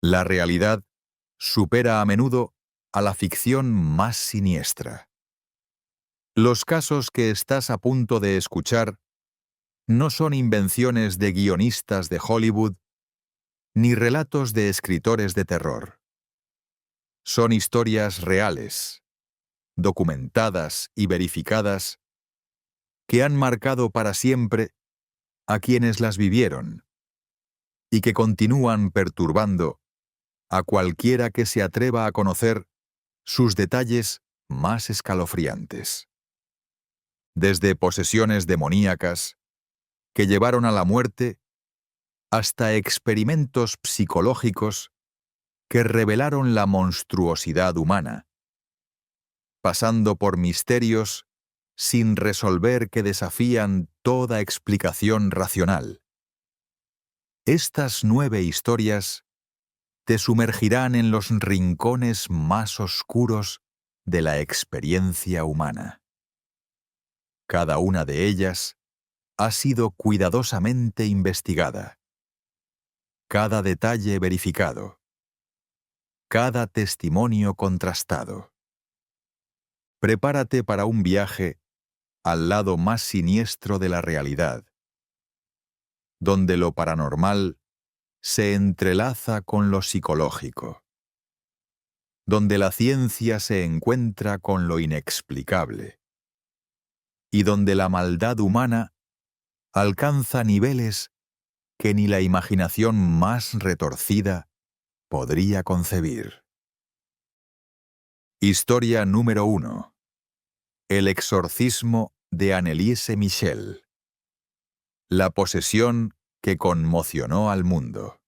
La realidad supera a menudo a la ficción más siniestra. Los casos que estás a punto de escuchar no son invenciones de guionistas de Hollywood ni relatos de escritores de terror. Son historias reales, documentadas y verificadas, que han marcado para siempre a quienes las vivieron y que continúan perturbando a cualquiera que se atreva a conocer sus detalles más escalofriantes. Desde posesiones demoníacas que llevaron a la muerte hasta experimentos psicológicos que revelaron la monstruosidad humana, pasando por misterios sin resolver que desafían toda explicación racional. Estas 9 historias te sumergirán en los rincones más oscuros de la experiencia humana. Cada una de ellas ha sido cuidadosamente investigada, cada detalle verificado, cada testimonio contrastado. Prepárate para un viaje al lado más siniestro de la realidad, donde lo paranormal se entrelaza con lo psicológico, donde la ciencia se encuentra con lo inexplicable, y donde la maldad humana alcanza niveles que ni la imaginación más retorcida podría concebir. Historia número 1. El exorcismo de Anneliese Michel. La posesión que conmocionó al mundo.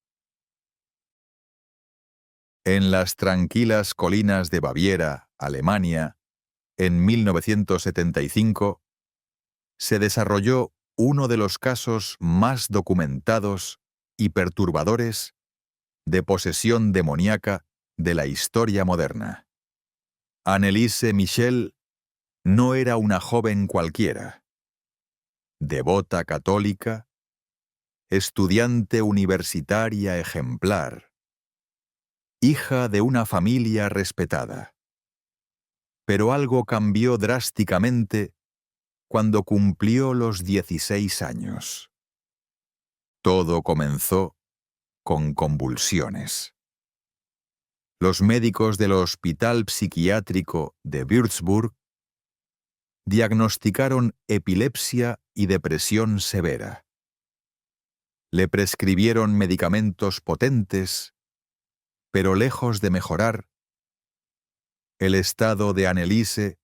En las tranquilas colinas de Baviera, Alemania, en 1975, se desarrolló uno de los casos más documentados y perturbadores de posesión demoníaca de la historia moderna. Anneliese Michel no era una joven cualquiera. Devota católica, estudiante universitaria ejemplar, hija de una familia respetada. Pero algo cambió drásticamente cuando cumplió los 16 años. Todo comenzó con convulsiones. Los médicos del Hospital Psiquiátrico de Würzburg diagnosticaron epilepsia y depresión severa. Le prescribieron medicamentos potentes, pero lejos de mejorar, el estado de Anneliese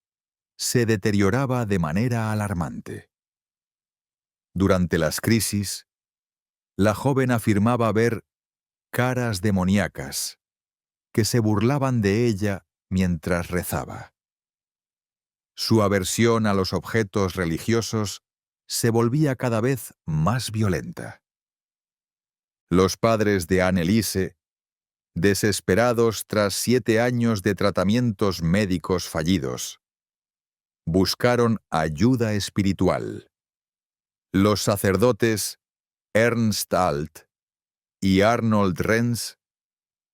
se deterioraba de manera alarmante. Durante las crisis, la joven afirmaba ver caras demoníacas que se burlaban de ella mientras rezaba. Su aversión a los objetos religiosos se volvía cada vez más violenta. Los padres de Anneliese, desesperados tras 7 años de tratamientos médicos fallidos, buscaron ayuda espiritual. Los sacerdotes Ernst Alt y Arnold Renz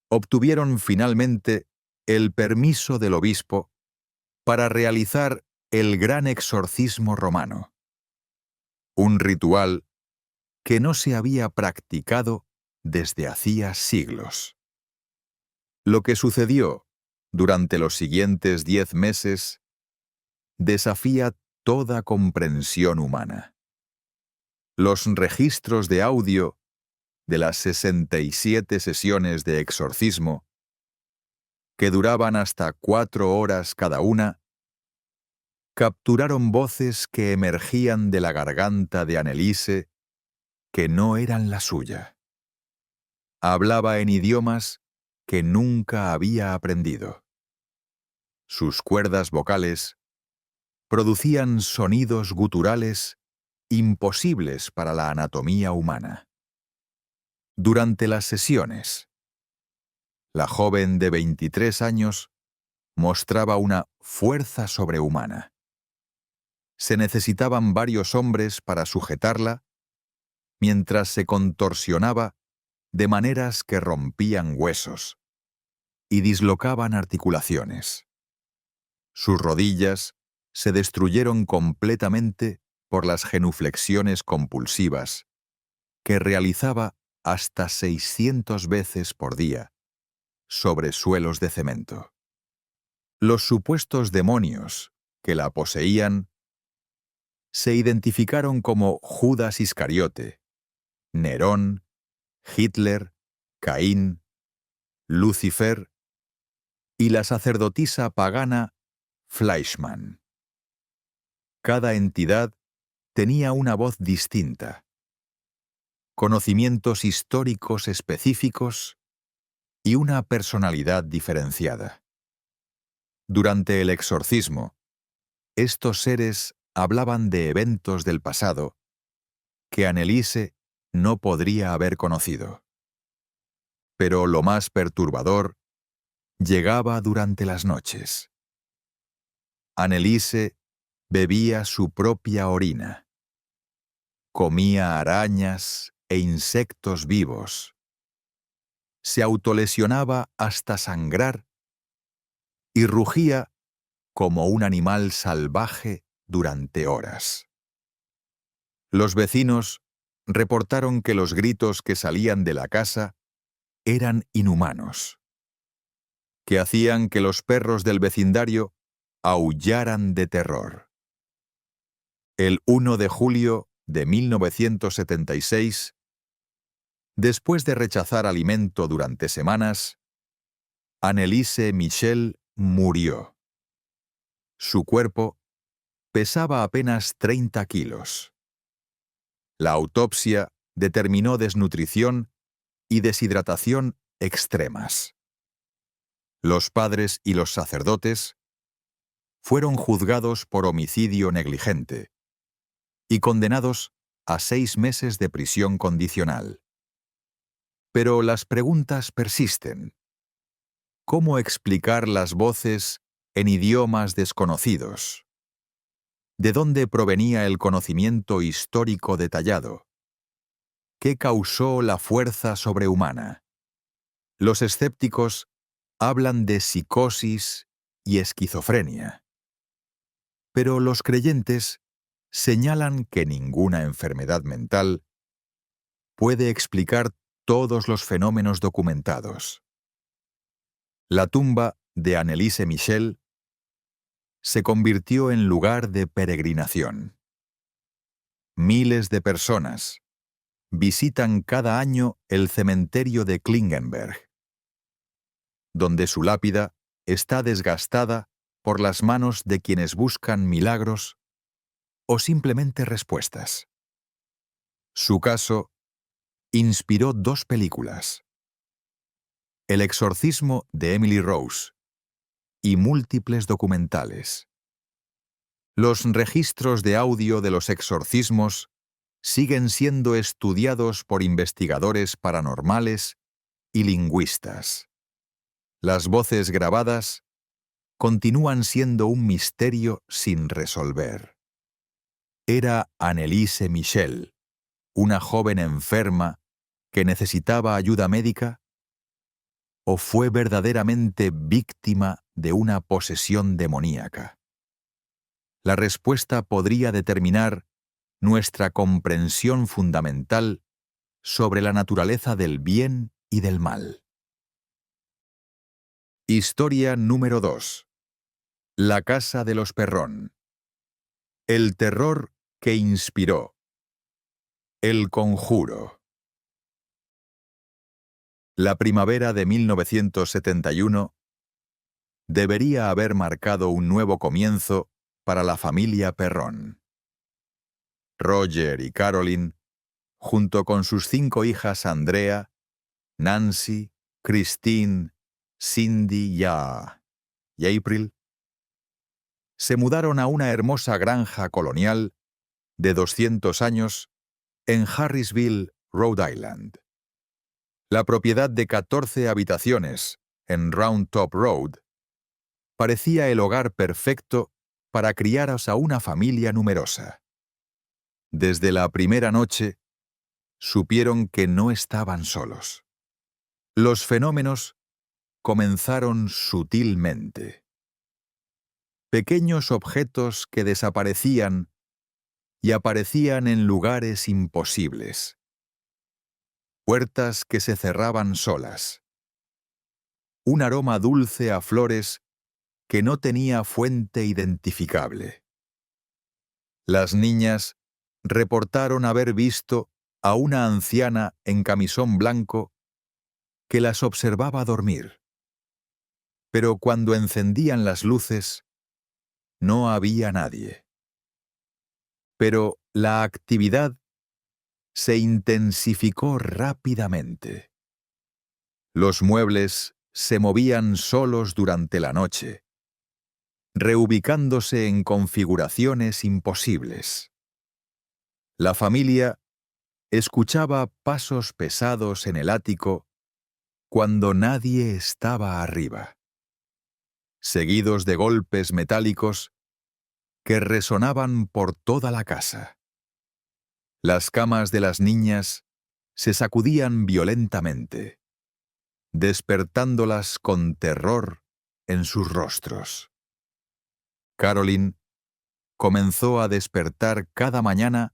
obtuvieron finalmente el permiso del obispo para realizar el gran exorcismo romano, un ritual que no se había practicado desde hacía siglos. Lo que sucedió durante los siguientes 10 meses desafía toda comprensión humana. Los registros de audio de las 67 sesiones de exorcismo, que duraban hasta 4 horas cada una, capturaron voces que emergían de la garganta de Anneliese que no eran la suya. Hablaba en idiomas que nunca había aprendido. Sus cuerdas vocales producían sonidos guturales imposibles para la anatomía humana. Durante las sesiones, la joven de 23 años mostraba una fuerza sobrehumana. Se necesitaban varios hombres para sujetarla mientras se contorsionaba de maneras que rompían huesos y dislocaban articulaciones. Sus rodillas se destruyeron completamente por las genuflexiones compulsivas que realizaba hasta 600 veces por día sobre suelos de cemento. Los supuestos demonios que la poseían se identificaron como Judas Iscariote, Nerón, Hitler, Caín, Lucifer y la sacerdotisa pagana Fleischmann. Cada entidad tenía una voz distinta, conocimientos históricos específicos y una personalidad diferenciada. Durante el exorcismo, estos seres hablaban de eventos del pasado que Anneliese no podría haber conocido. Pero lo más perturbador llegaba durante las noches. Anneliese bebía su propia orina, comía arañas e insectos vivos, se autolesionaba hasta sangrar y rugía como un animal salvaje durante horas. Los vecinos reportaron que los gritos que salían de la casa eran inhumanos, que hacían que los perros del vecindario aullaran de terror. El 1 de julio de 1976, después de rechazar alimento durante semanas, Anneliese Michel murió. Su cuerpo pesaba apenas 30 kilos. La autopsia determinó desnutrición y deshidratación extremas. Los padres y los sacerdotes fueron juzgados por homicidio negligente y condenados a 6 meses de prisión condicional. Pero las preguntas persisten. ¿Cómo explicar las voces en idiomas desconocidos? ¿De dónde provenía el conocimiento histórico detallado? ¿Qué causó la fuerza sobrehumana? Los escépticos hablan de psicosis y esquizofrenia. Pero los creyentes señalan que ninguna enfermedad mental puede explicar todos los fenómenos documentados. La tumba de Anneliese Michel se convirtió en lugar de peregrinación. Miles de personas visitan cada año el cementerio de Klingenberg, donde su lápida está desgastada por las manos de quienes buscan milagros o simplemente respuestas. Su caso inspiró 2 películas: El exorcismo de Emily Rose y múltiples documentales. Los registros de audio de los exorcismos siguen siendo estudiados por investigadores paranormales y lingüistas. Las voces grabadas continúan siendo un misterio sin resolver. ¿Era Anneliese Michel una joven enferma que necesitaba ayuda médica? ¿O fue verdaderamente víctima de una posesión demoníaca? La respuesta podría determinar nuestra comprensión fundamental sobre la naturaleza del bien y del mal. Historia número 2. La casa de los Perrón. El terror que inspiró. El conjuro. La primavera de 1971 debería haber marcado un nuevo comienzo para la familia Perrón. Roger y Caroline, junto con sus 5 hijas Andrea, Nancy, Christine, Cindy y April, se mudaron a una hermosa granja colonial de 200 años en Harrisville, Rhode Island. La propiedad de 14 habitaciones en Round Top Road parecía el hogar perfecto para criar a una familia numerosa. Desde la primera noche, supieron que no estaban solos. Los fenómenos comenzaron sutilmente. Pequeños objetos que desaparecían y aparecían en lugares imposibles. Puertas que se cerraban solas. Un aroma dulce a flores que no tenía fuente identificable. Las niñas reportaron haber visto a una anciana en camisón blanco que las observaba dormir. Pero cuando encendían las luces, no había nadie. Pero la actividad se intensificó rápidamente. Los muebles se movían solos durante la noche, reubicándose en configuraciones imposibles. La familia escuchaba pasos pesados en el ático cuando nadie estaba arriba, seguidos de golpes metálicos que resonaban por toda la casa. Las camas de las niñas se sacudían violentamente, despertándolas con terror en sus rostros. Caroline comenzó a despertar cada mañana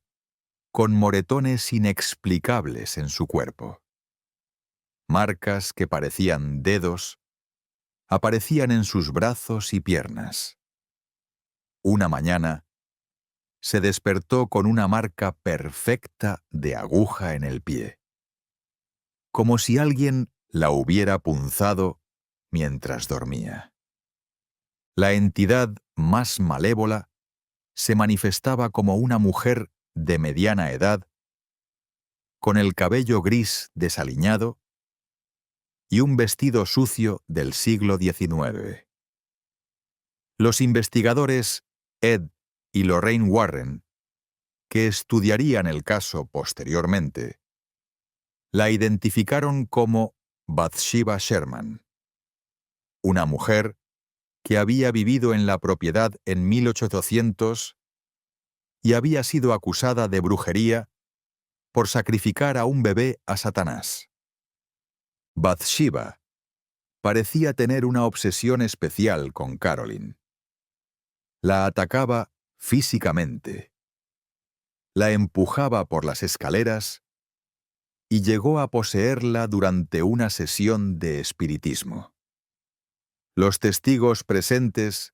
con moretones inexplicables en su cuerpo. Marcas que parecían dedos aparecían en sus brazos y piernas. Una mañana, se despertó con una marca perfecta de aguja en el pie, como si alguien la hubiera punzado mientras dormía. La entidad más malévola se manifestaba como una mujer de mediana edad, con el cabello gris desaliñado y un vestido sucio del siglo XIX. Los investigadores Ed y Lorraine Warren, que estudiarían el caso posteriormente, la identificaron como Bathsheba Sherman, una mujer que había vivido en la propiedad en 1800 y había sido acusada de brujería por sacrificar a un bebé a Satanás. Bathsheba parecía tener una obsesión especial con Caroline. La atacaba físicamente, la empujaba por las escaleras y llegó a poseerla durante una sesión de espiritismo. Los testigos presentes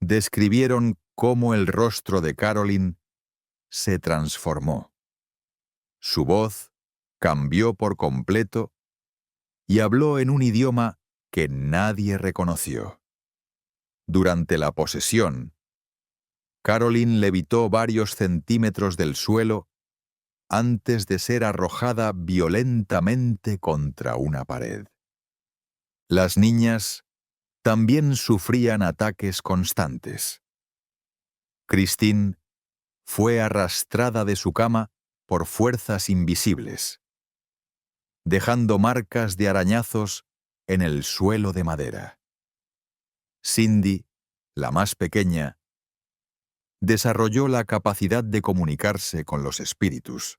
describieron cómo el rostro de Caroline se transformó. Su voz cambió por completo y habló en un idioma que nadie reconoció. Durante la posesión, Caroline levitó varios centímetros del suelo antes de ser arrojada violentamente contra una pared. Las niñas también sufrían ataques constantes. Christine fue arrastrada de su cama por fuerzas invisibles, dejando marcas de arañazos en el suelo de madera. Cindy, la más pequeña, desarrolló la capacidad de comunicarse con los espíritus,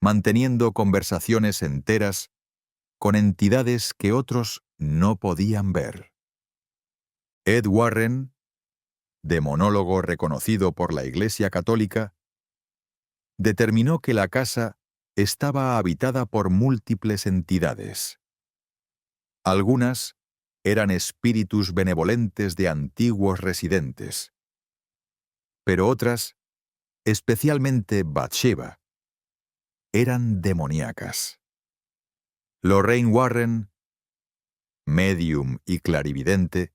manteniendo conversaciones enteras con entidades que otros no podían ver. Ed Warren, demonólogo reconocido por la Iglesia Católica, determinó que la casa estaba habitada por múltiples entidades. Algunas eran espíritus benevolentes de antiguos residentes, pero otras, especialmente Bathsheba, eran demoníacas. Lorraine Warren, médium y clarividente,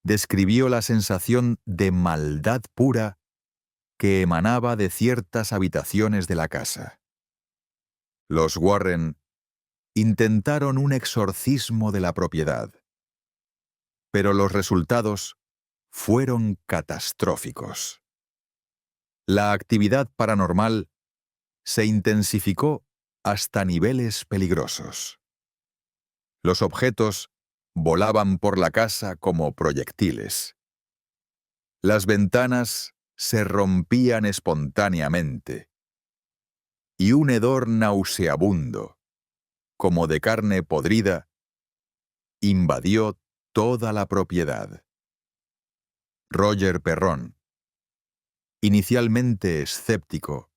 describió la sensación de maldad pura que emanaba de ciertas habitaciones de la casa. Los Warren intentaron un exorcismo de la propiedad, pero los resultados fueron catastróficos. La actividad paranormal se intensificó hasta niveles peligrosos. Los objetos volaban por la casa como proyectiles. Las ventanas se rompían espontáneamente y un hedor nauseabundo, como de carne podrida, invadió toda la propiedad. Roger Perron, inicialmente escéptico,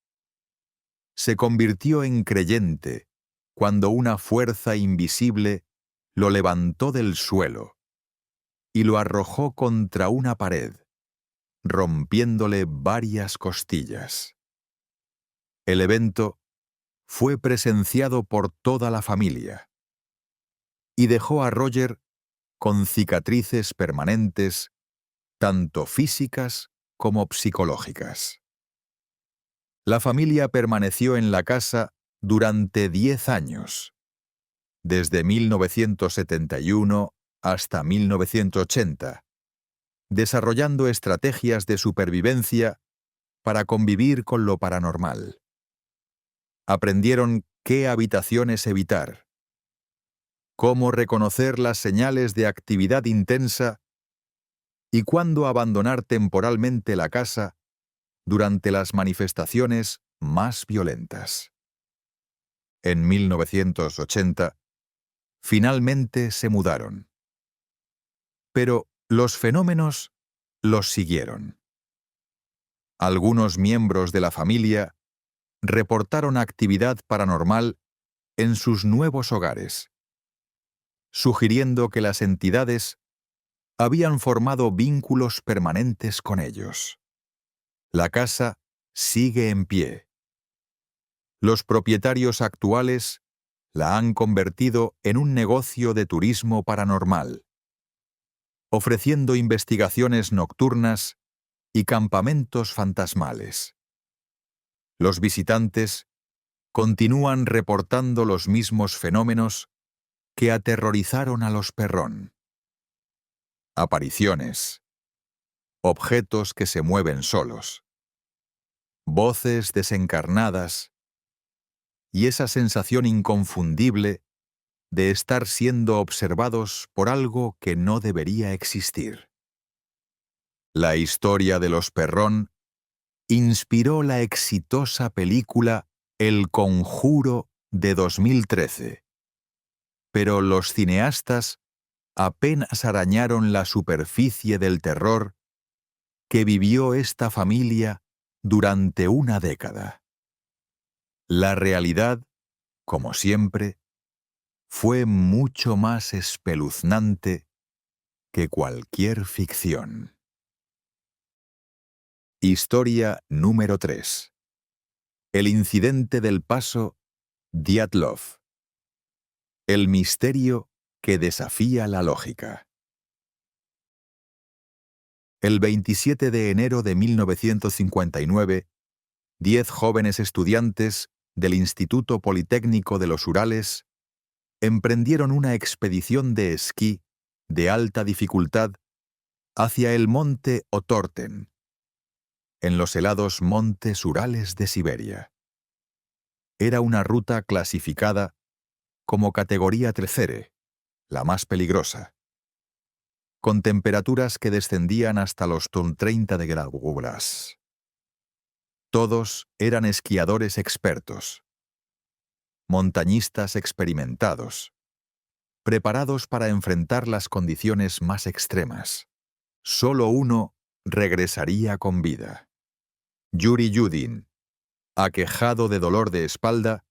se convirtió en creyente cuando una fuerza invisible lo levantó del suelo y lo arrojó contra una pared, rompiéndole varias costillas. El evento fue presenciado por toda la familia y dejó a Roger con cicatrices permanentes, tanto físicas como psicológicas. La familia permaneció en la casa durante 10 años, desde 1971 hasta 1980, desarrollando estrategias de supervivencia para convivir con lo paranormal. Aprendieron qué habitaciones evitar, cómo reconocer las señales de actividad intensa y cuándo abandonar temporalmente la casa durante las manifestaciones más violentas. En 1980, finalmente se mudaron. Pero los fenómenos los siguieron. Algunos miembros de la familia reportaron actividad paranormal en sus nuevos hogares, sugiriendo que las entidades habían formado vínculos permanentes con ellos. La casa sigue en pie. Los propietarios actuales la han convertido en un negocio de turismo paranormal, ofreciendo investigaciones nocturnas y campamentos fantasmales. Los visitantes continúan reportando los mismos fenómenos que aterrorizaron a los Perron. Apariciones, objetos que se mueven solos, voces desencarnadas y esa sensación inconfundible de estar siendo observados por algo que no debería existir. La historia de los Perron inspiró la exitosa película El Conjuro de 2013. Pero los cineastas apenas arañaron la superficie del terror que vivió esta familia durante una década. La realidad, como siempre, fue mucho más espeluznante que cualquier ficción. Historia número 3. El incidente del paso Dyatlov. El misterio que desafía la lógica. El 27 de enero de 1959, 10 jóvenes estudiantes del Instituto Politécnico de los Urales emprendieron una expedición de esquí de alta dificultad hacia el monte Otorten, en los helados montes Urales de Siberia. Era una ruta clasificada como categoría tercere, la más peligrosa, con temperaturas que descendían hasta los 30 de grados. Todos eran esquiadores expertos, montañistas experimentados, preparados para enfrentar las condiciones más extremas. Solo uno regresaría con vida. Yuri Yudin, aquejado de dolor de espalda,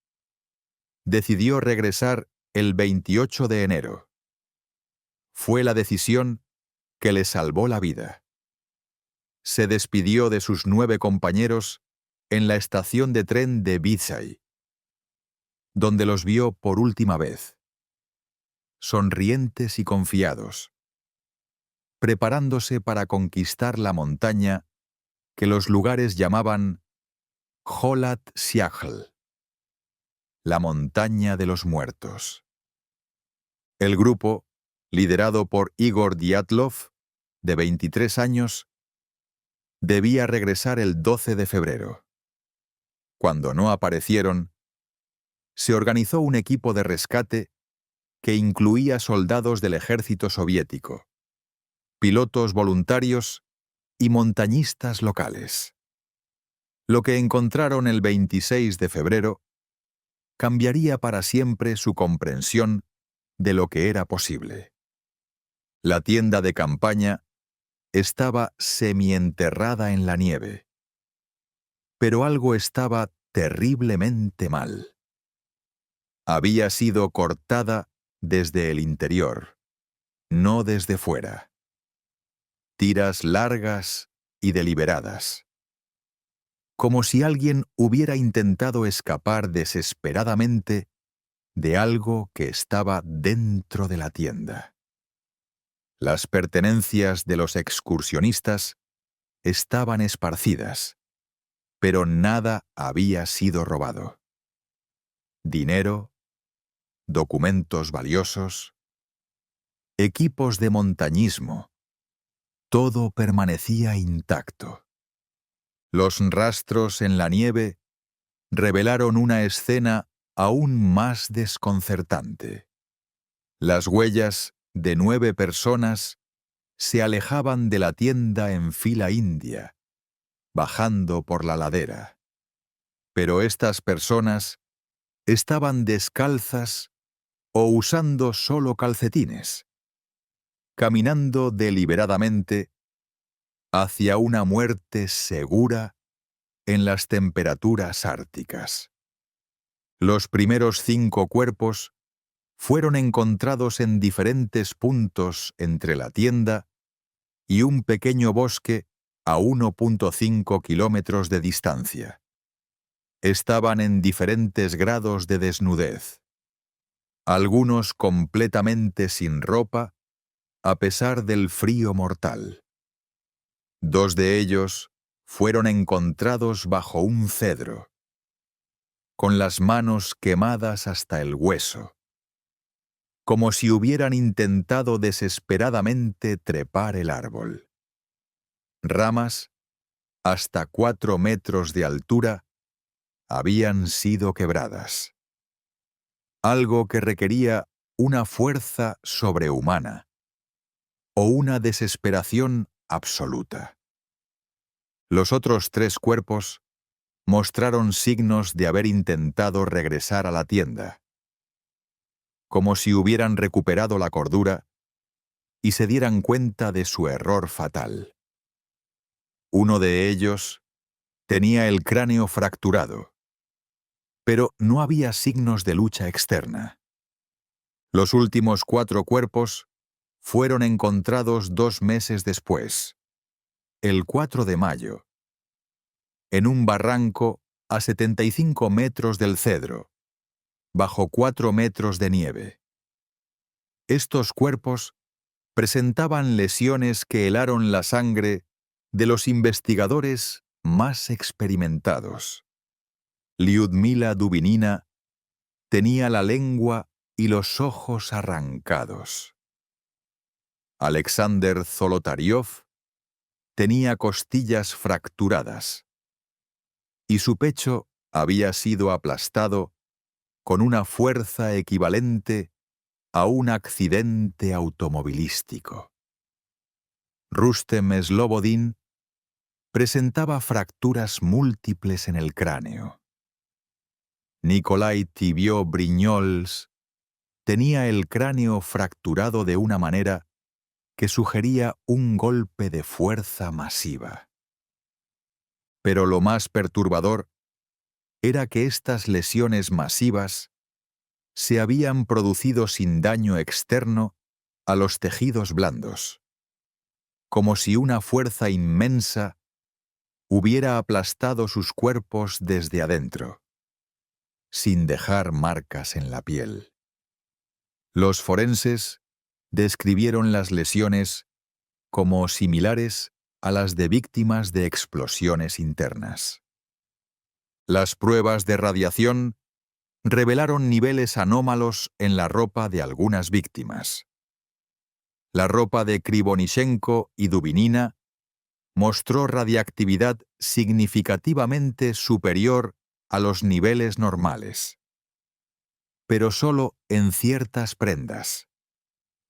decidió regresar el 28 de enero. Fue la decisión que le salvó la vida. Se despidió de sus 9 compañeros en la estación de tren de Vizay, donde los vio por última vez, sonrientes y confiados, preparándose para conquistar la montaña que los lugares llamaban Kholat Syakhl, la montaña de los muertos. El grupo, liderado por Igor Dyatlov, de 23 años, debía regresar el 12 de febrero. Cuando no aparecieron, se organizó un equipo de rescate que incluía soldados del ejército soviético, pilotos voluntarios y montañistas locales. Lo que encontraron el 26 de febrero cambiaría para siempre su comprensión de lo que era posible. La tienda de campaña estaba semienterrada en la nieve. Pero algo estaba terriblemente mal. Había sido cortada desde el interior, no desde fuera. Tiras largas y deliberadas. Como si alguien hubiera intentado escapar desesperadamente de algo que estaba dentro de la tienda. Las pertenencias de los excursionistas estaban esparcidas, pero nada había sido robado. Dinero, documentos valiosos, equipos de montañismo, todo permanecía intacto. Los rastros en la nieve revelaron una escena aún más desconcertante. Las huellas de 9 personas se alejaban de la tienda en fila india, bajando por la ladera. Pero estas personas estaban descalzas o usando solo calcetines, caminando deliberadamente hacia una muerte segura en las temperaturas árticas. Los primeros 5 cuerpos fueron encontrados en diferentes puntos entre la tienda y un pequeño bosque a 1,5 kilómetros de distancia. Estaban en diferentes grados de desnudez. Algunos completamente sin ropa, a pesar del frío mortal. 2 de ellos fueron encontrados bajo un cedro, con las manos quemadas hasta el hueso, como si hubieran intentado desesperadamente trepar el árbol. Ramas, hasta 4 metros de altura, habían sido quebradas. Algo que requería una fuerza sobrehumana o una desesperación absoluta. Los otros 3 cuerpos mostraron signos de haber intentado regresar a la tienda, como si hubieran recuperado la cordura y se dieran cuenta de su error fatal. Uno de ellos tenía el cráneo fracturado, pero no había signos de lucha externa. Los últimos 4 cuerpos fueron encontrados 2 meses después, el 4 de mayo, en un barranco a 75 metros del cedro, bajo 4 metros de nieve. Estos cuerpos presentaban lesiones que helaron la sangre de los investigadores más experimentados. Lyudmila Dubinina tenía la lengua y los ojos arrancados. Alexander Zolotaryov tenía costillas fracturadas y su pecho había sido aplastado con una fuerza equivalente a un accidente automovilístico. Rustem Slobodin presentaba fracturas múltiples en el cráneo. Nikolai Thibeaux-Brignoles tenía el cráneo fracturado de una manera que sugería un golpe de fuerza masiva. Pero lo más perturbador era que estas lesiones masivas se habían producido sin daño externo a los tejidos blandos, como si una fuerza inmensa hubiera aplastado sus cuerpos desde adentro, sin dejar marcas en la piel. Los forenses describieron las lesiones como similares a las de víctimas de explosiones internas. Las pruebas de radiación revelaron niveles anómalos en la ropa de algunas víctimas. La ropa de Krivonichenko y Dubinina mostró radiactividad significativamente superior a los niveles normales, pero solo en ciertas prendas,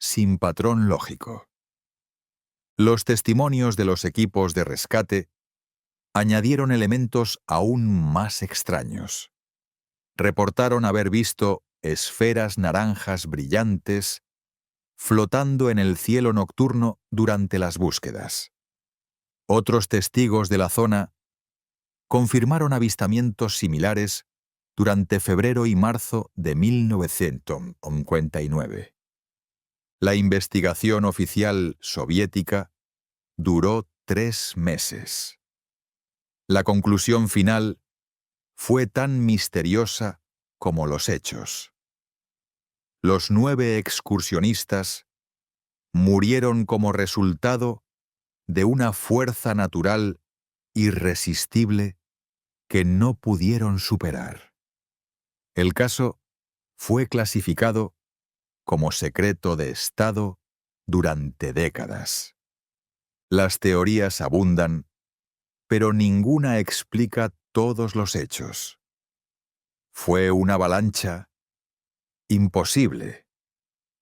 sin patrón lógico. Los testimonios de los equipos de rescate añadieron elementos aún más extraños. reportaron haber visto esferas naranjas brillantes flotando en el cielo nocturno durante las búsquedas. Otros testigos de la zona confirmaron avistamientos similares durante febrero y marzo de 1959. La investigación oficial soviética duró 3 meses. La conclusión final fue tan misteriosa como los hechos. Los 9 excursionistas murieron como resultado de una fuerza natural irresistible que no pudieron superar. El caso fue clasificado como secreto de Estado durante décadas. Las teorías abundan, pero ninguna explica todos los hechos. ¿Fue una avalancha? Imposible.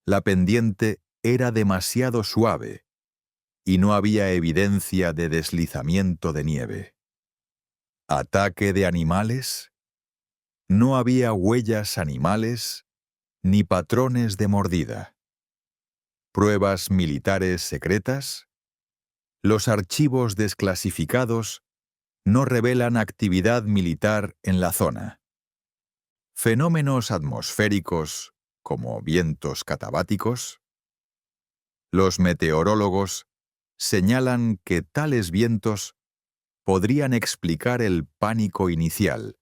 La pendiente era demasiado suave y no había evidencia de deslizamiento de nieve. ¿Ataque de animales? No había huellas animales ni patrones de mordida. ¿Pruebas militares secretas? Los archivos desclasificados no revelan actividad militar en la zona. ¿Fenómenos atmosféricos como vientos catabáticos? Los meteorólogos señalan que tales vientos podrían explicar el pánico inicial,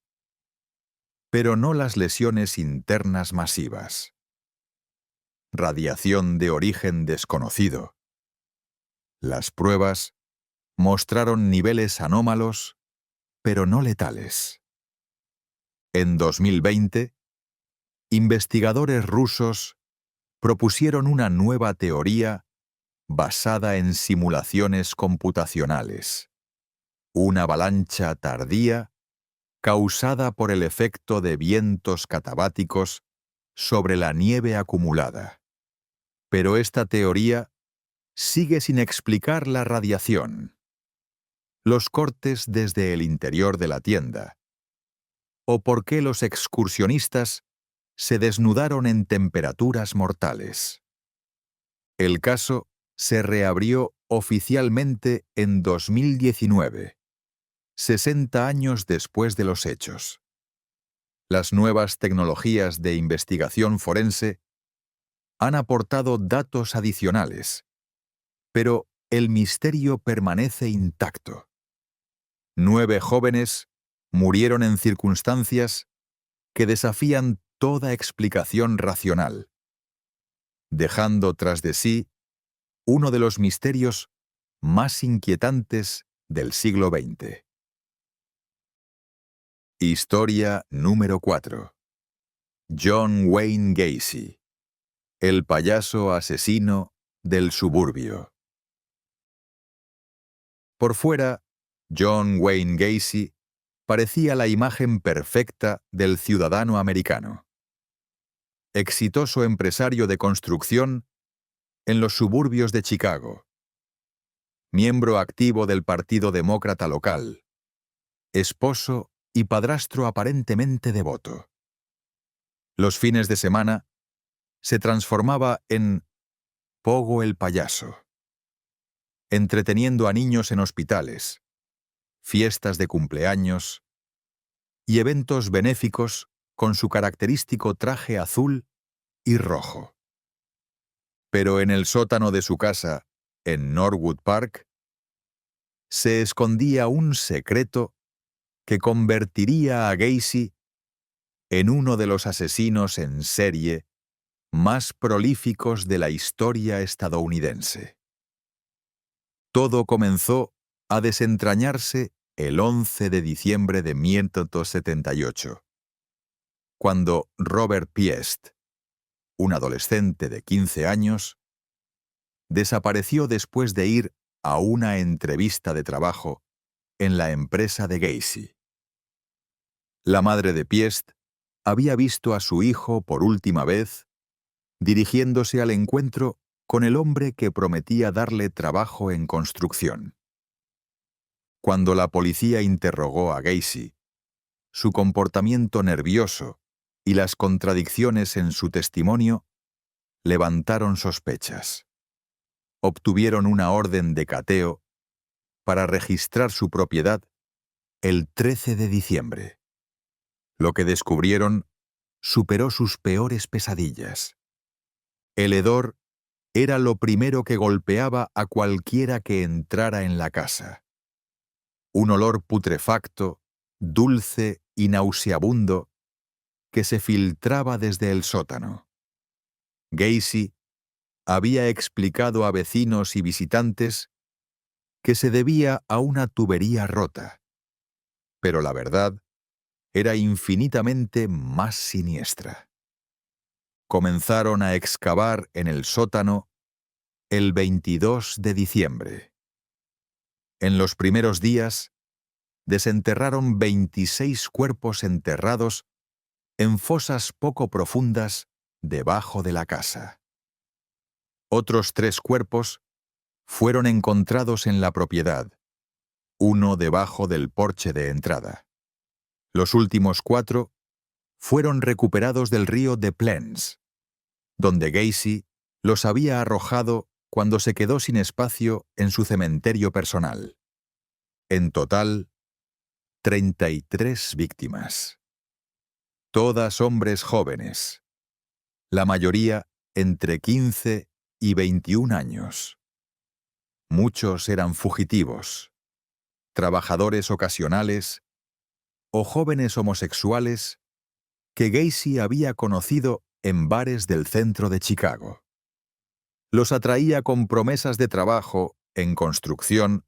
pero no las lesiones internas masivas. Radiación de origen desconocido. Las pruebas mostraron niveles anómalos, pero no letales. En 2020, investigadores rusos propusieron una nueva teoría basada en simulaciones computacionales. Una avalancha tardía causada por el efecto de vientos catabáticos sobre la nieve acumulada. Pero esta teoría sigue sin explicar la radiación, los cortes desde el interior de la tienda, o por qué los excursionistas se desnudaron en temperaturas mortales. El caso se reabrió oficialmente en 2019, 60 años después de los hechos. Las nuevas tecnologías de investigación forense han aportado datos adicionales, pero el misterio permanece intacto. 9 jóvenes murieron en circunstancias que desafían toda explicación racional, dejando tras de sí uno de los misterios más inquietantes del siglo XX. Historia número 4. John Wayne Gacy, el payaso asesino del suburbio. Por fuera, John Wayne Gacy parecía la imagen perfecta del ciudadano americano. Exitoso empresario de construcción en los suburbios de Chicago. Miembro activo del Partido Demócrata local. Esposo y padrastro aparentemente devoto. Los fines de semana se transformaba en Pogo el payaso, entreteniendo a niños en hospitales, fiestas de cumpleaños y eventos benéficos con su característico traje azul y rojo. Pero en el sótano de su casa, en Norwood Park, se escondía un secreto que convertiría a Gacy en uno de los asesinos en serie más prolíficos de la historia estadounidense. Todo comenzó a desentrañarse el 11 de diciembre de 1978, cuando Robert Piest, un adolescente de 15 años, desapareció después de ir a una entrevista de trabajo en la empresa de Gacy. La madre de Piest había visto a su hijo por última vez dirigiéndose al encuentro con el hombre que prometía darle trabajo en construcción. Cuando la policía interrogó a Gacy, su comportamiento nervioso y las contradicciones en su testimonio levantaron sospechas. Obtuvieron una orden de cateo para registrar su propiedad el 13 de diciembre. Lo que descubrieron superó sus peores pesadillas. El hedor era lo primero que golpeaba a cualquiera que entrara en la casa. Un olor putrefacto, dulce y nauseabundo que se filtraba desde el sótano. Gacy había explicado a vecinos y visitantes que se debía a una tubería rota, pero la verdad era infinitamente más siniestra. Comenzaron a excavar en el sótano el 22 de diciembre. En los primeros días, desenterraron 26 cuerpos enterrados en fosas poco profundas debajo de la casa. Otros 3 cuerpos fueron encontrados en la propiedad, uno debajo del porche de entrada. Los últimos 4 fueron recuperados del río de Plains, donde Gacy los había arrojado cuando se quedó sin espacio en su cementerio personal. En total, 33 víctimas. Todas hombres jóvenes, la mayoría entre 15 y 21 años. Muchos eran fugitivos, trabajadores ocasionales o jóvenes homosexuales que Gacy había conocido en bares del centro de Chicago. Los atraía con promesas de trabajo en construcción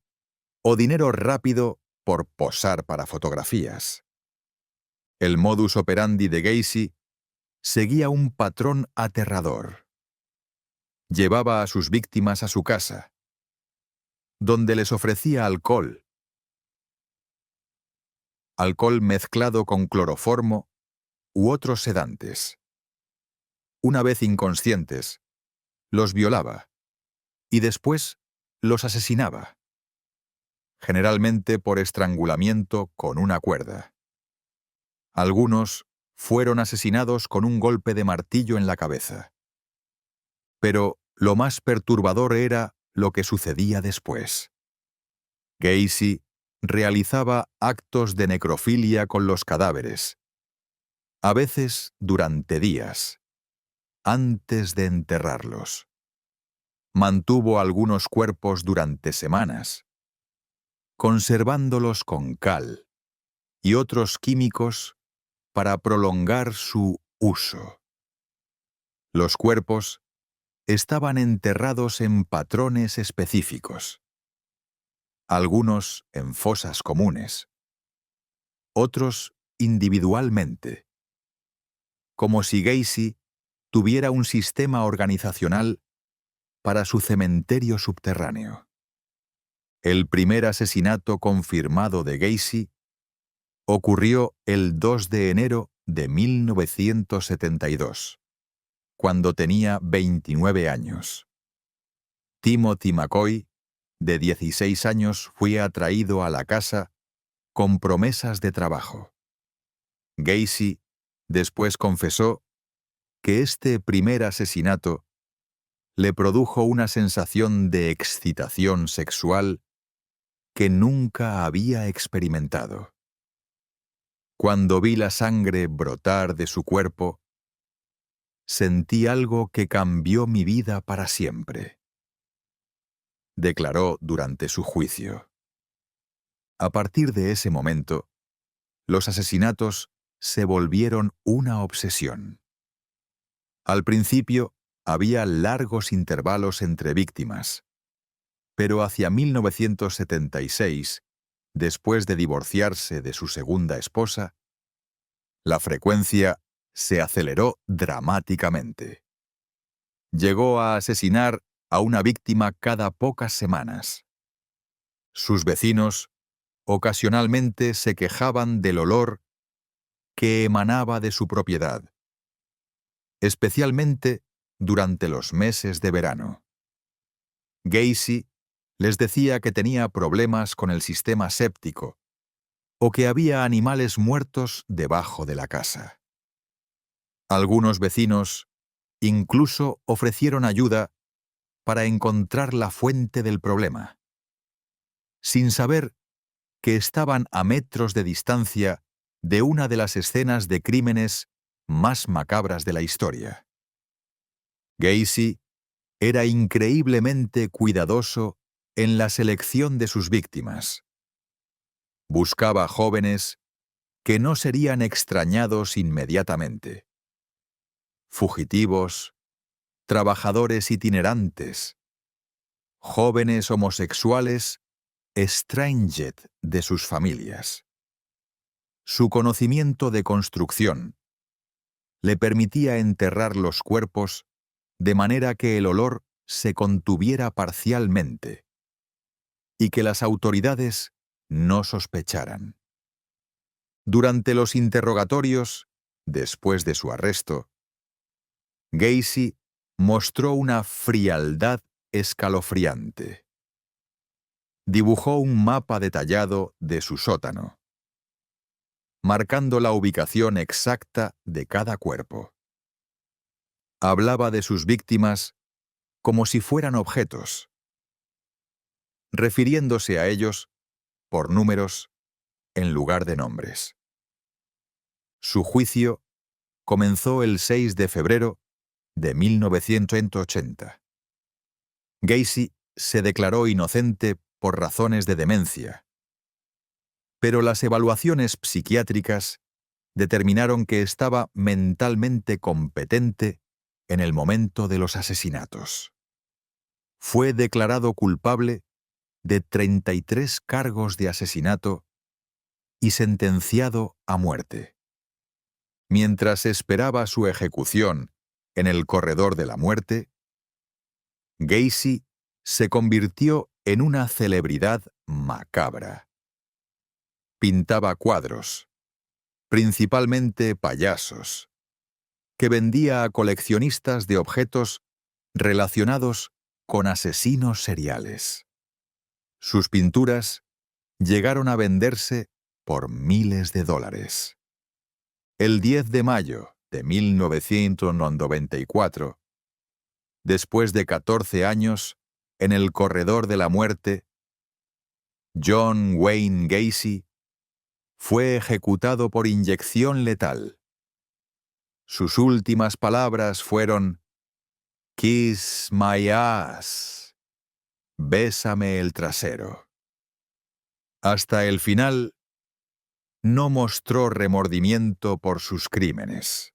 o dinero rápido por posar para fotografías. El modus operandi de Gacy seguía un patrón aterrador. Llevaba a sus víctimas a su casa, donde les ofrecía alcohol mezclado con cloroformo u otros sedantes. Una vez inconscientes, los violaba y después los asesinaba, generalmente por estrangulamiento con una cuerda. Algunos fueron asesinados con un golpe de martillo en la cabeza. Pero lo más perturbador era lo que sucedía después. Gacy realizaba actos de necrofilia con los cadáveres, a veces durante días, antes de enterrarlos. Mantuvo algunos cuerpos durante semanas, conservándolos con cal y otros químicos para prolongar su uso. Los cuerpos estaban enterrados en patrones específicos, algunos en fosas comunes, otros individualmente, como si Gacy tuviera un sistema organizacional para su cementerio subterráneo. El primer asesinato confirmado de Gacy ocurrió el 2 de enero de 1972, cuando tenía 29 años. Timothy McCoy, de 16 años, fue atraído a la casa con promesas de trabajo. Gacy después confesó que este primer asesinato le produjo una sensación de excitación sexual que nunca había experimentado. Cuando vi la sangre brotar de su cuerpo, sentí algo que cambió mi vida para siempre, declaró durante su juicio. A partir de ese momento, los asesinatos se volvieron una obsesión. Al principio, había largos intervalos entre víctimas, pero hacia 1976, después de divorciarse de su segunda esposa, la frecuencia se aceleró dramáticamente. Llegó a asesinar a una víctima cada pocas semanas. Sus vecinos ocasionalmente se quejaban del olor que emanaba de su propiedad, especialmente durante los meses de verano. Gacy les decía que tenía problemas con el sistema séptico o que había animales muertos debajo de la casa. Algunos vecinos incluso ofrecieron ayuda para encontrar la fuente del problema, sin saber que estaban a metros de distancia de una de las escenas de crímenes más macabras de la historia. Gacy era increíblemente cuidadoso en la selección de sus víctimas. Buscaba jóvenes que no serían extrañados inmediatamente. Fugitivos, trabajadores itinerantes, jóvenes homosexuales estranged de sus familias. Su conocimiento de construcción le permitía enterrar los cuerpos de manera que el olor se contuviera parcialmente y que las autoridades no sospecharan. Durante los interrogatorios, después de su arresto, Gacy mostró una frialdad escalofriante. Dibujó un mapa detallado de su sótano, marcando la ubicación exacta de cada cuerpo. Hablaba de sus víctimas como si fueran objetos, refiriéndose a ellos por números en lugar de nombres. Su juicio comenzó el 6 de febrero de 1980. Gacy se declaró inocente por razones de demencia, pero las evaluaciones psiquiátricas determinaron que estaba mentalmente competente en el momento de los asesinatos. Fue declarado culpable de 33 cargos de asesinato y sentenciado a muerte. Mientras esperaba su ejecución en el corredor de la muerte, Gacy se convirtió en una celebridad macabra. Pintaba cuadros, principalmente payasos, que vendía a coleccionistas de objetos relacionados con asesinos seriales. Sus pinturas llegaron a venderse por miles de dólares. El 10 de mayo de 1994, después de 14 años en el corredor de la muerte, John Wayne Gacy fue ejecutado por inyección letal. Sus últimas palabras fueron: "Kiss my ass", bésame el trasero. Hasta el final, no mostró remordimiento por sus crímenes.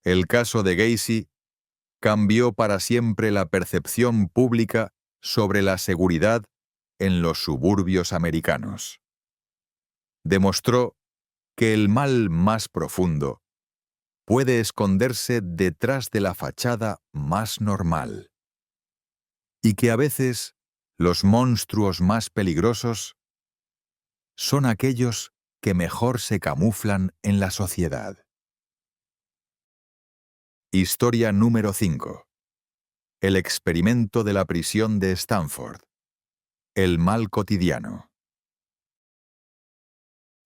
El caso de Gacy cambió para siempre la percepción pública sobre la seguridad en los suburbios americanos. Demostró que el mal más profundo puede esconderse detrás de la fachada más normal, y que a veces los monstruos más peligrosos son aquellos que mejor se camuflan en la sociedad. Historia número 5. El experimento de la prisión de Stanford. El mal cotidiano.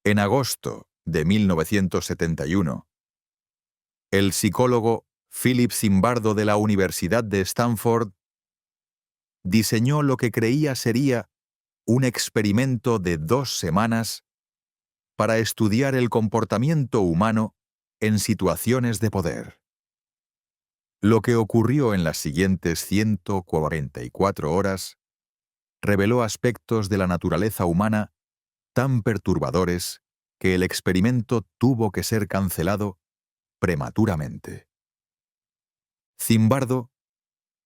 En agosto de 1971, el psicólogo Philip Zimbardo de la Universidad de Stanford diseñó lo que creía sería un experimento de 2 semanas para estudiar el comportamiento humano en situaciones de poder. Lo que ocurrió en las siguientes 144 horas reveló aspectos de la naturaleza humana tan perturbadores que el experimento tuvo que ser cancelado prematuramente. Zimbardo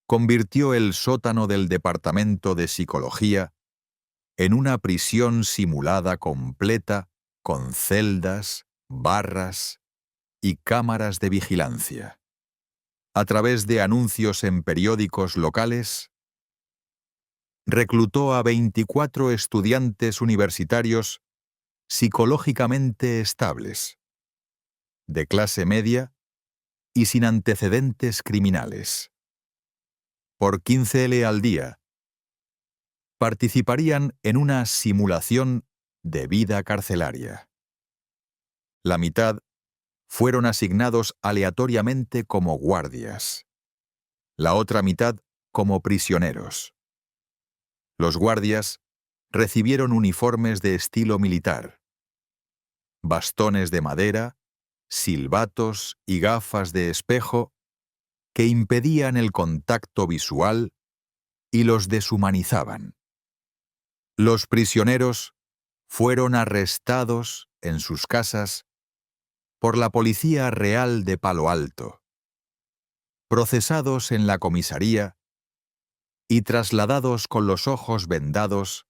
convirtió el sótano del Departamento de Psicología en una prisión simulada completa con celdas, barras y cámaras de vigilancia. A través de anuncios en periódicos locales, reclutó a 24 estudiantes universitarios psicológicamente estables, de clase media y sin antecedentes criminales. Por 15 L al día, participarían en una simulación de vida carcelaria. La mitad fueron asignados aleatoriamente como guardias, la otra mitad como prisioneros. Los guardias recibieron uniformes de estilo militar, bastones de madera, silbatos y gafas de espejo que impedían el contacto visual y los deshumanizaban. Los prisioneros fueron arrestados en sus casas por la Policía Real de Palo Alto, procesados en la comisaría y trasladados con los ojos vendados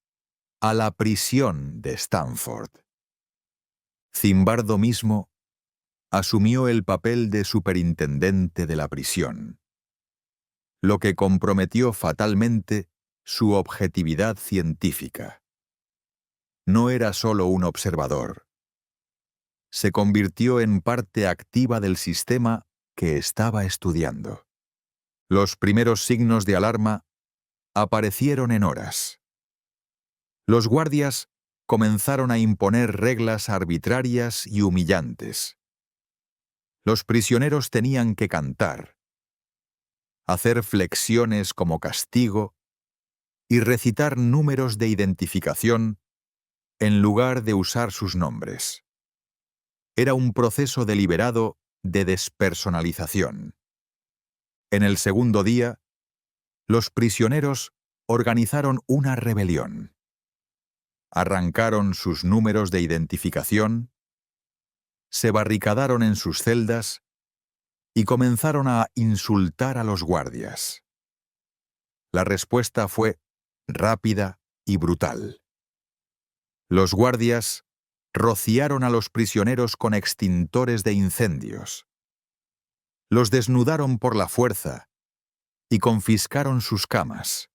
a la prisión de Stanford. Zimbardo mismo asumió el papel de superintendente de la prisión, lo que comprometió fatalmente su objetividad científica. No era solo un observador. Se convirtió en parte activa del sistema que estaba estudiando. Los primeros signos de alarma aparecieron en horas. Los guardias comenzaron a imponer reglas arbitrarias y humillantes. Los prisioneros tenían que cantar, hacer flexiones como castigo y recitar números de identificación en lugar de usar sus nombres. Era un proceso deliberado de despersonalización. En el segundo día, los prisioneros organizaron una rebelión. Arrancaron sus números de identificación, se barricadaron en sus celdas y comenzaron a insultar a los guardias. La respuesta fue rápida y brutal. Los guardias rociaron a los prisioneros con extintores de incendios. Los desnudaron por la fuerza y confiscaron sus camas,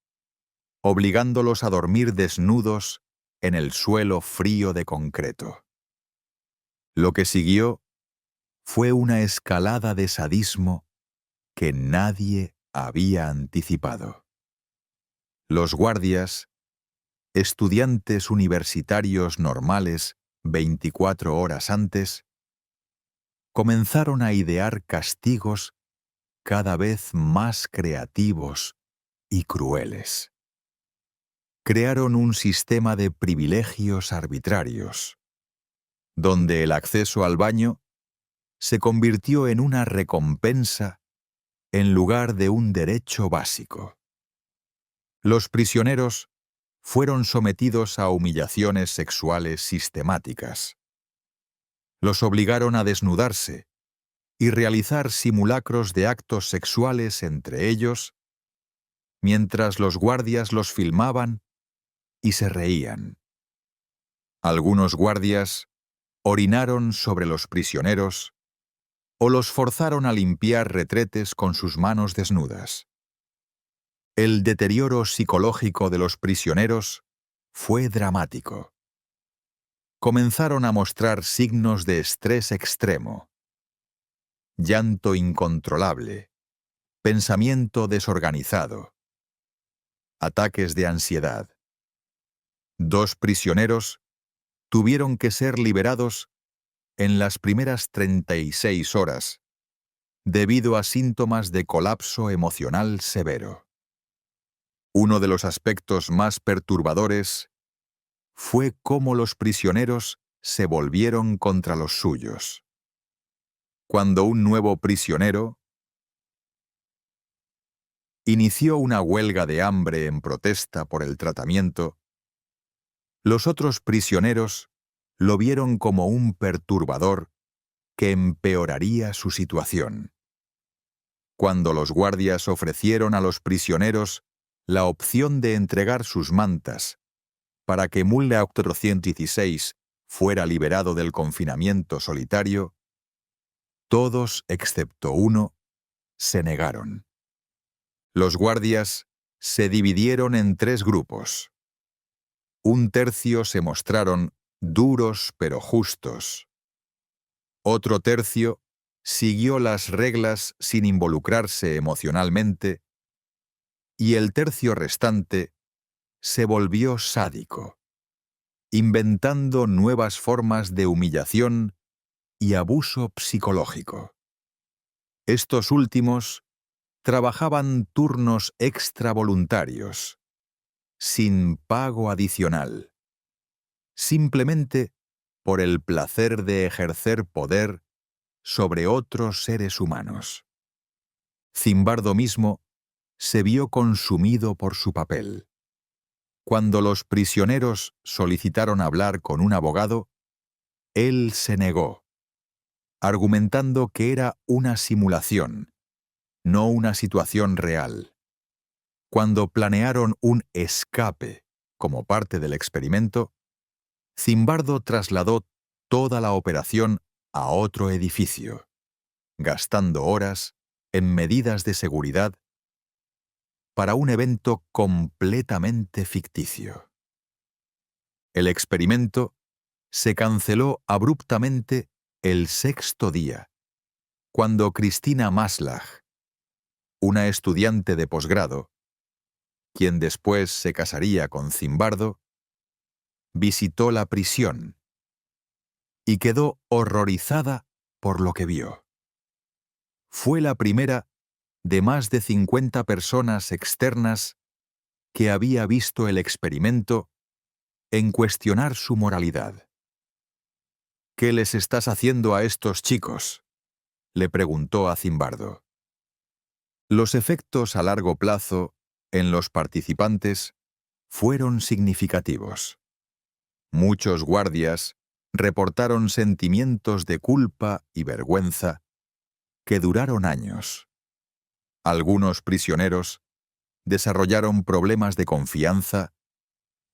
obligándolos a dormir desnudos en el suelo frío de concreto. Lo que siguió fue una escalada de sadismo que nadie había anticipado. Los guardias, estudiantes universitarios normales 24 horas antes, comenzaron a idear castigos cada vez más creativos y crueles. Crearon un sistema de privilegios arbitrarios, donde el acceso al baño se convirtió en una recompensa en lugar de un derecho básico. Los prisioneros fueron sometidos a humillaciones sexuales sistemáticas. Los obligaron a desnudarse y realizar simulacros de actos sexuales entre ellos, mientras los guardias los filmaban y se reían. Algunos guardias orinaron sobre los prisioneros o los forzaron a limpiar retretes con sus manos desnudas. El deterioro psicológico de los prisioneros fue dramático. Comenzaron a mostrar signos de estrés extremo, llanto incontrolable, pensamiento desorganizado, ataques de ansiedad. 2 prisioneros tuvieron que ser liberados en las primeras 36 horas debido a síntomas de colapso emocional severo. Uno de los aspectos más perturbadores fue cómo los prisioneros se volvieron contra los suyos. Cuando un nuevo prisionero inició una huelga de hambre en protesta por el tratamiento, los otros prisioneros lo vieron como un perturbador que empeoraría su situación. Cuando los guardias ofrecieron a los prisioneros la opción de entregar sus mantas para que Mullah 416 fuera liberado del confinamiento solitario, todos excepto uno se negaron. Los guardias se dividieron en 3 grupos. Un tercio se mostraron duros pero justos. Otro tercio siguió las reglas sin involucrarse emocionalmente, y el tercio restante se volvió sádico, inventando nuevas formas de humillación y abuso psicológico. Estos últimos trabajaban turnos extravoluntarios, sin pago adicional, simplemente por el placer de ejercer poder sobre otros seres humanos. Zimbardo mismo se vio consumido por su papel. Cuando los prisioneros solicitaron hablar con un abogado, él se negó, argumentando que era una simulación, no una situación real. Cuando planearon un escape como parte del experimento, Zimbardo trasladó toda la operación a otro edificio, gastando horas en medidas de seguridad para un evento completamente ficticio. El experimento se canceló abruptamente el sexto día, cuando Christina Maslach, una estudiante de posgrado, quien después se casaría con Zimbardo, visitó la prisión y quedó horrorizada por lo que vio. Fue la primera de más de 50 personas externas que había visto el experimento en cuestionar su moralidad. «¿Qué les estás haciendo a estos chicos?», le preguntó a Zimbardo. Los efectos a largo plazo en los participantes fueron significativos. Muchos guardias reportaron sentimientos de culpa y vergüenza que duraron años. Algunos prisioneros desarrollaron problemas de confianza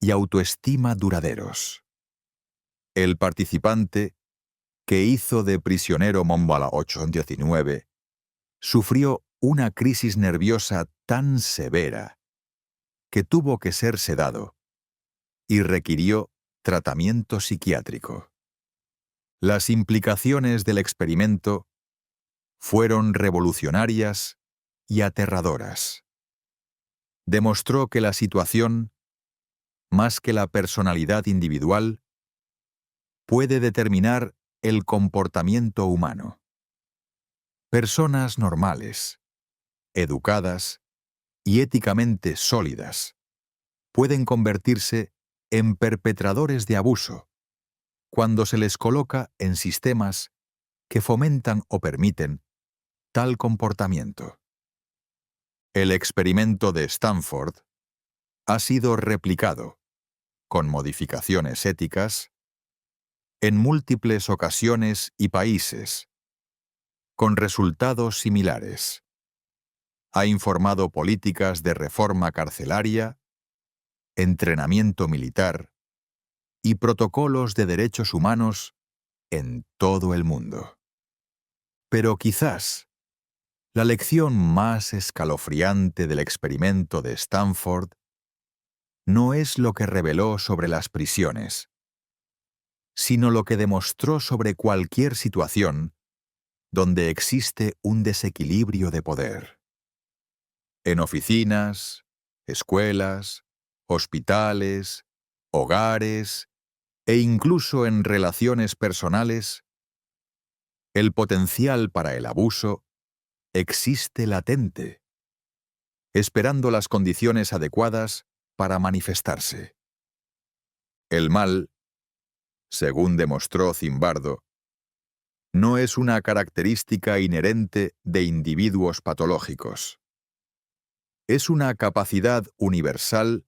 y autoestima duraderos. El participante que hizo de prisionero Mombala 819 sufrió una crisis nerviosa tan severa que tuvo que ser sedado y requirió tratamiento psiquiátrico. Las implicaciones del experimento fueron revolucionarias y aterradoras. Demostró que la situación, más que la personalidad individual, puede determinar el comportamiento humano. Personas normales, educadas y éticamente sólidas pueden convertirse en perpetradores de abuso cuando se les coloca en sistemas que fomentan o permiten tal comportamiento. El experimento de Stanford ha sido replicado, con modificaciones éticas, en múltiples ocasiones y países, con resultados similares. Ha informado políticas de reforma carcelaria, entrenamiento militar y protocolos de derechos humanos en todo el mundo. Pero quizás la lección más escalofriante del experimento de Stanford no es lo que reveló sobre las prisiones, sino lo que demostró sobre cualquier situación donde existe un desequilibrio de poder. En oficinas, escuelas, hospitales, hogares e incluso en relaciones personales, el potencial para el abuso existe latente, esperando las condiciones adecuadas para manifestarse. El mal, según demostró Zimbardo, no es una característica inherente de individuos patológicos. Es una capacidad universal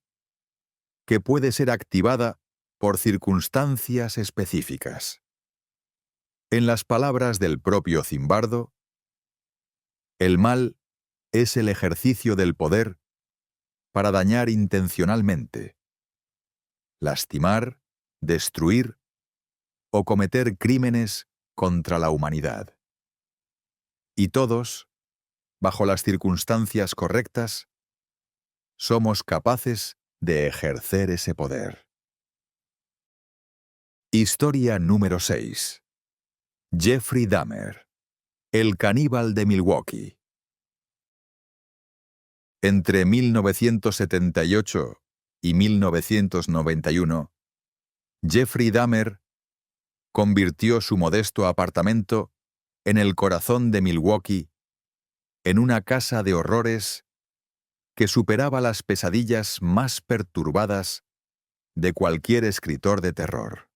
que puede ser activada por circunstancias específicas. En las palabras del propio Zimbardo, el mal es el ejercicio del poder para dañar intencionalmente, lastimar, destruir o cometer crímenes contra la humanidad. Y todos, bajo las circunstancias correctas, somos capaces de ejercer ese poder. Historia número 6. Jeffrey Dahmer, el caníbal de Milwaukee. Entre 1978 y 1991, Jeffrey Dahmer convirtió su modesto apartamento en el corazón de Milwaukee, en una casa de horrores que superaba las pesadillas más perturbadas de cualquier escritor de terror.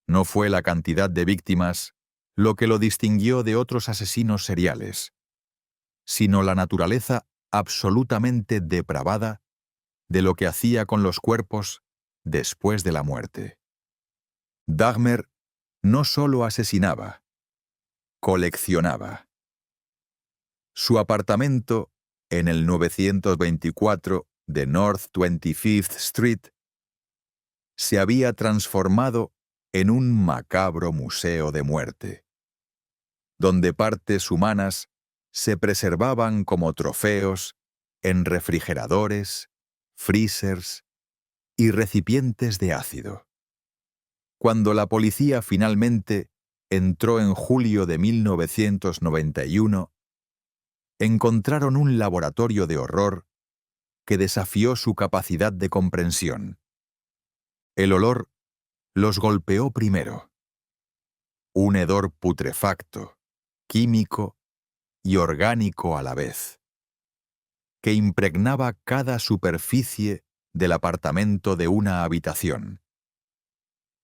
No fue la cantidad de víctimas lo que lo distinguió de otros asesinos seriales, sino la naturaleza absolutamente depravada de lo que hacía con los cuerpos después de la muerte. Dahmer no solo asesinaba, coleccionaba. Su apartamento en el 924 de North 25th Street se había transformado en un macabro museo de muerte, donde partes humanas se preservaban como trofeos en refrigeradores, freezers y recipientes de ácido. Cuando la policía finalmente entró en julio de 1991, encontraron un laboratorio de horror que desafió su capacidad de comprensión. El olor los golpeó primero. Un hedor putrefacto, químico y orgánico a la vez, que impregnaba cada superficie del apartamento de una habitación.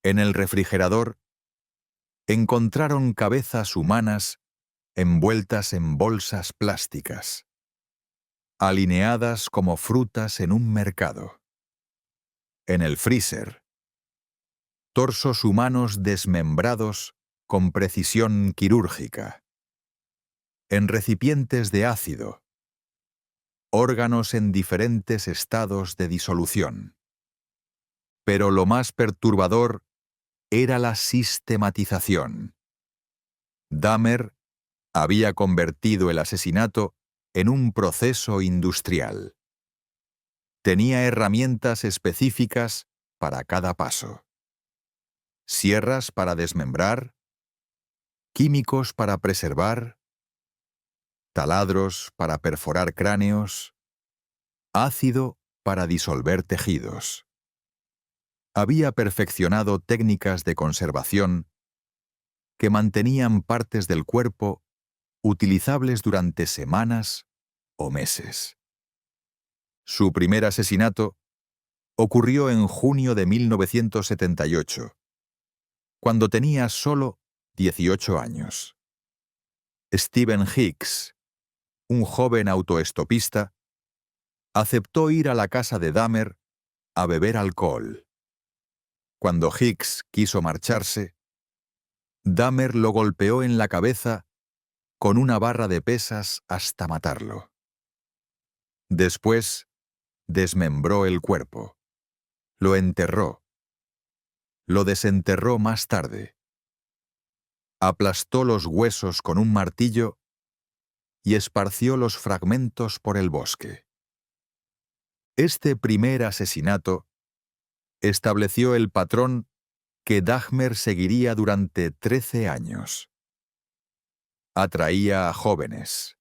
En el refrigerador encontraron cabezas humanas envueltas en bolsas plásticas, alineadas como frutas en un mercado. En el freezer, torsos humanos desmembrados con precisión quirúrgica. En recipientes de ácido, órganos en diferentes estados de disolución. Pero lo más perturbador era la sistematización. Dahmer había convertido el asesinato en un proceso industrial. Tenía herramientas específicas para cada paso. Sierras para desmembrar, químicos para preservar, taladros para perforar cráneos, ácido para disolver tejidos. Había perfeccionado técnicas de conservación que mantenían partes del cuerpo utilizables durante semanas o meses. Su primer asesinato ocurrió en junio de 1978, cuando tenía solo 18 años. Stephen Hicks, un joven autoestopista, aceptó ir a la casa de Dahmer a beber alcohol. Cuando Hicks quiso marcharse, Dahmer lo golpeó en la cabeza con una barra de pesas hasta matarlo. Después, desmembró el cuerpo, lo enterró, lo desenterró más tarde, aplastó los huesos con un martillo y esparció los fragmentos por el bosque. Este primer asesinato estableció el patrón que Dahmer seguiría durante 13 años. Atraía a jóvenes,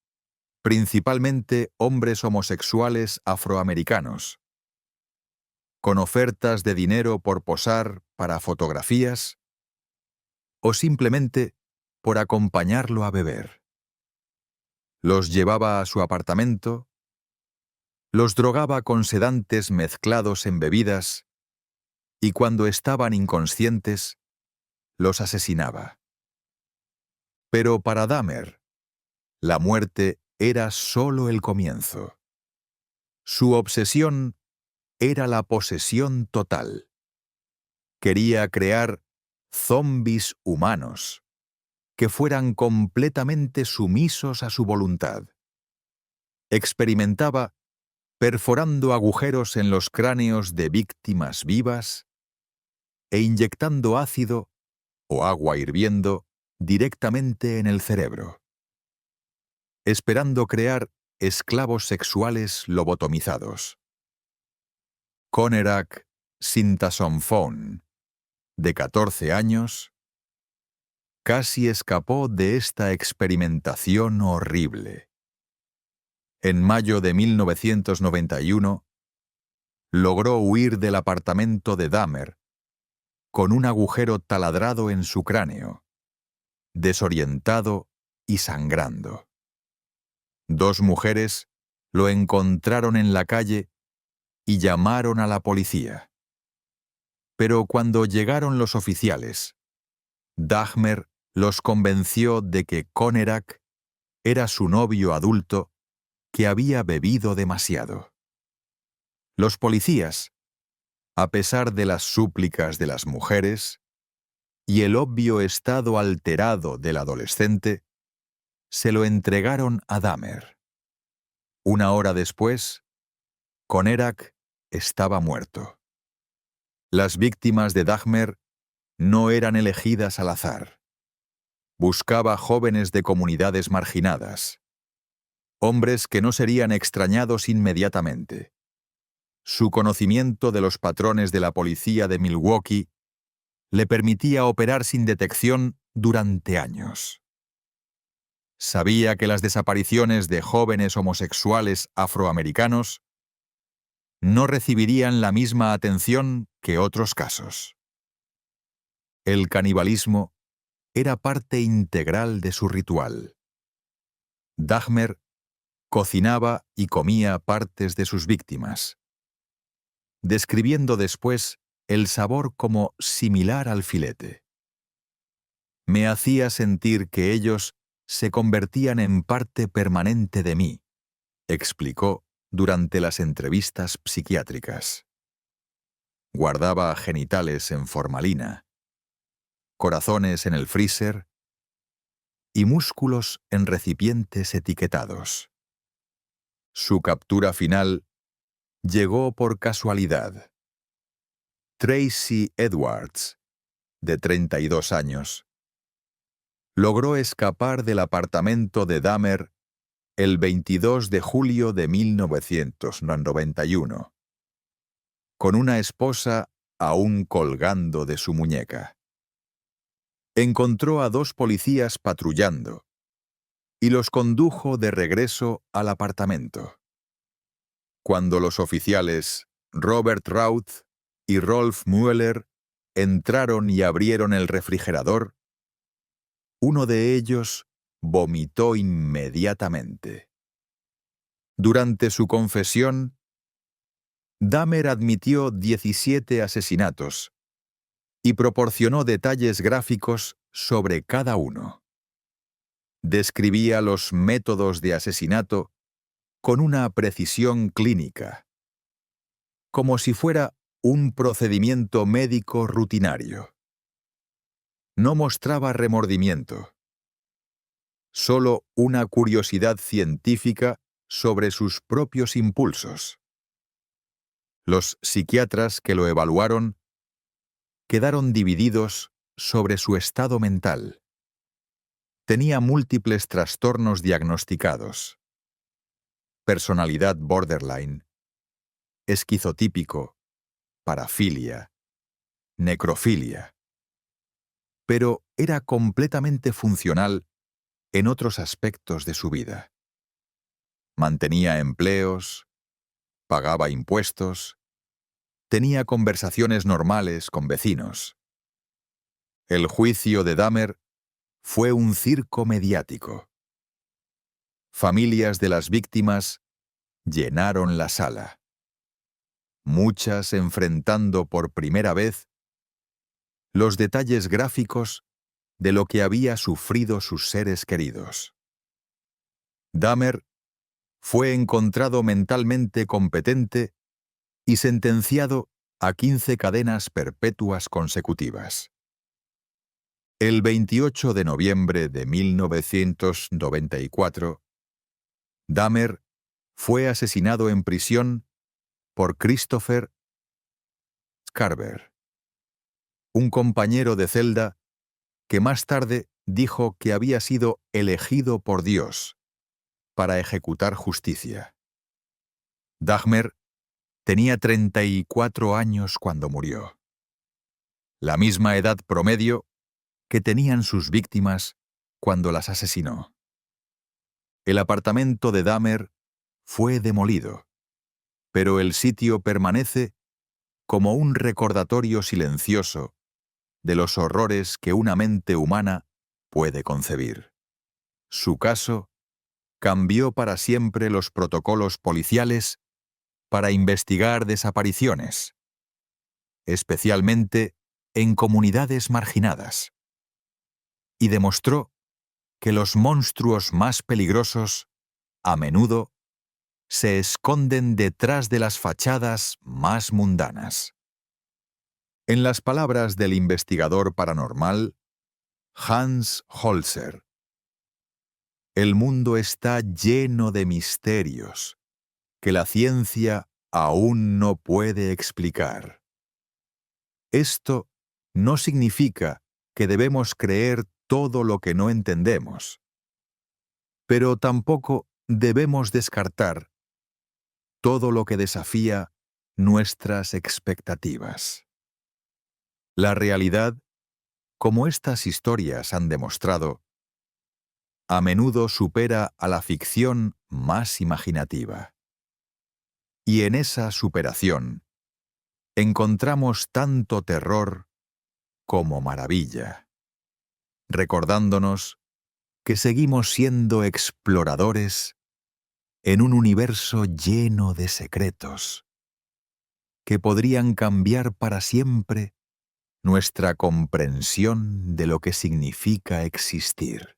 principalmente hombres homosexuales afroamericanos, con ofertas de dinero por posar para fotografías o simplemente por acompañarlo a beber. Los llevaba a su apartamento, los drogaba con sedantes mezclados en bebidas y cuando estaban inconscientes, los asesinaba. Pero para Dahmer, la muerte era solo el comienzo. Su obsesión era la posesión total. Quería crear zombis humanos que fueran completamente sumisos a su voluntad. Experimentaba perforando agujeros en los cráneos de víctimas vivas e inyectando ácido o agua hirviendo directamente en el cerebro, esperando crear esclavos sexuales lobotomizados. Conerak Sintasomphone, de 14 años, casi escapó de esta experimentación horrible. En mayo de 1991, logró huir del apartamento de Dahmer con un agujero taladrado en su cráneo, desorientado y sangrando. 2 mujeres lo encontraron en la calle y llamaron a la policía. Pero cuando llegaron los oficiales, Dahmer los convenció de que Conerak era su novio adulto que había bebido demasiado. Los policías, a pesar de las súplicas de las mujeres y el obvio estado alterado del adolescente, se lo entregaron a Dahmer. 1 hora después, Conerak estaba muerto. Las víctimas de Dahmer no eran elegidas al azar. Buscaba jóvenes de comunidades marginadas, hombres que no serían extrañados inmediatamente. Su conocimiento de los patrones de la policía de Milwaukee le permitía operar sin detección durante años. Sabía que las desapariciones de jóvenes homosexuales afroamericanos no recibirían la misma atención que otros casos. El canibalismo era parte integral de su ritual. Dahmer cocinaba y comía partes de sus víctimas, describiendo después el sabor como similar al filete. Me hacía sentir que ellos se convertían en parte permanente de mí, explicó durante las entrevistas psiquiátricas. Guardaba genitales en formalina, corazones en el freezer y músculos en recipientes etiquetados. Su captura final llegó por casualidad. Tracy Edwards, de 32 años, logró escapar del apartamento de Dahmer el 22 de julio de 1991, con una esposa aún colgando de su muñeca. Encontró a 2 policías patrullando y los condujo de regreso al apartamento. Cuando los oficiales Robert Routh y Rolf Mueller entraron y abrieron el refrigerador, uno de ellos vomitó inmediatamente. Durante su confesión, Dahmer admitió 17 asesinatos y proporcionó detalles gráficos sobre cada uno. Describía los métodos de asesinato con una precisión clínica, como si fuera un procedimiento médico rutinario. No mostraba remordimiento, solo una curiosidad científica sobre sus propios impulsos. Los psiquiatras que lo evaluaron quedaron divididos sobre su estado mental. Tenía múltiples trastornos diagnosticados: personalidad borderline, esquizotípico, parafilia, necrofilia. Pero era completamente funcional en otros aspectos de su vida. Mantenía empleos, pagaba impuestos, tenía conversaciones normales con vecinos. El juicio de Dahmer fue un circo mediático. Familias de las víctimas llenaron la sala, muchas enfrentando por primera vez los detalles gráficos de lo que había sufrido sus seres queridos. Dahmer fue encontrado mentalmente competente y sentenciado a 15 cadenas perpetuas consecutivas. El 28 de noviembre de 1994, Dahmer fue asesinado en prisión por Christopher Scarver, un compañero de celda que más tarde dijo que había sido elegido por Dios para ejecutar justicia. Dahmer tenía 34 años cuando murió, la misma edad promedio que tenían sus víctimas cuando las asesinó. El apartamento de Dahmer fue demolido, pero el sitio permanece como un recordatorio silencioso de los horrores que una mente humana puede concebir. Su caso cambió para siempre los protocolos policiales para investigar desapariciones, especialmente en comunidades marginadas, y demostró que los monstruos más peligrosos, a menudo, se esconden detrás de las fachadas más mundanas. En las palabras del investigador paranormal Hans Holzer, el mundo está lleno de misterios que la ciencia aún no puede explicar. Esto no significa que debemos creer todo lo que no entendemos, pero tampoco debemos descartar todo lo que desafía nuestras expectativas. La realidad, como estas historias han demostrado, a menudo supera a la ficción más imaginativa. Y en esa superación encontramos tanto terror como maravilla, recordándonos que seguimos siendo exploradores en un universo lleno de secretos que podrían cambiar para siempre nuestra comprensión de lo que significa existir.